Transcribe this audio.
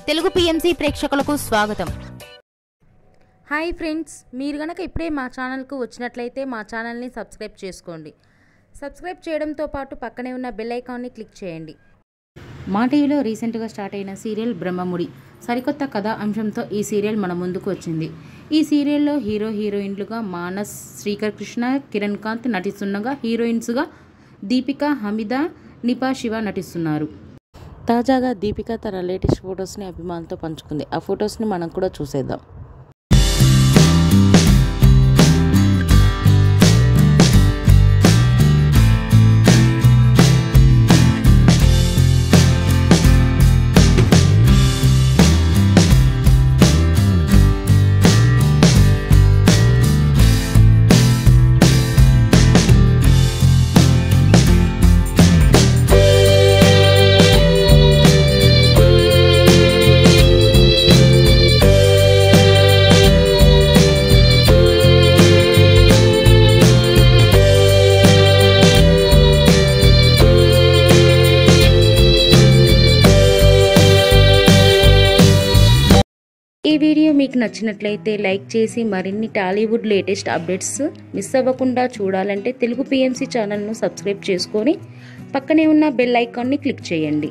Telugu PMC ప్రేక్షకులకు స్వాగతం. Hi friends, మీరు గనక ఇప్పుడే మా ఛానల్కు వచ్చినట్లయితే మా ఛానల్ని సబ్స్క్రైబ్ చేసుకోండి. సబ్స్క్రైబ్ చేయడంతో పాటు పక్కనే ఉన్న బెల్ ఐకాన్ని క్లిక్ చేయండి. మా టీవీలో రీసెంట్గా స్టార్ట్ అయిన సీరియల్ బ్రహ్మముడి సరికొత్త కథా అంశంతో ఈ సీరియల్ మన ముందుకు వచ్చింది. ఈ సీరియల్లో హీరోయిన్లుగా మానస్, శ్రీకర్ కృష్ణ, కిరణ్ కాంత్ నటిస్తుండగా హీరోయిన్స్గా దీపిక, హమీద, నిపా శివ నటిస్తున్నారు. తాజాగా దీపిక తన లేటెస్ట్ ఫొటోస్ని అభిమానులతో పంచుకుంది. ఆ ఫొటోస్ని మనం కూడా చూసేద్దాం. ఈ వీడియో మీకు నచ్చినట్లయితే లైక్ చేసి మరిన్ని టాలీవుడ్ లేటెస్ట్ అప్డేట్స్ మిస్ అవ్వకుండా చూడాలంటే తెలుగు పిఎంసి ఛానల్ను సబ్స్క్రైబ్ చేసుకొని పక్కనే ఉన్న బెల్ ఐకాన్ని క్లిక్ చేయండి.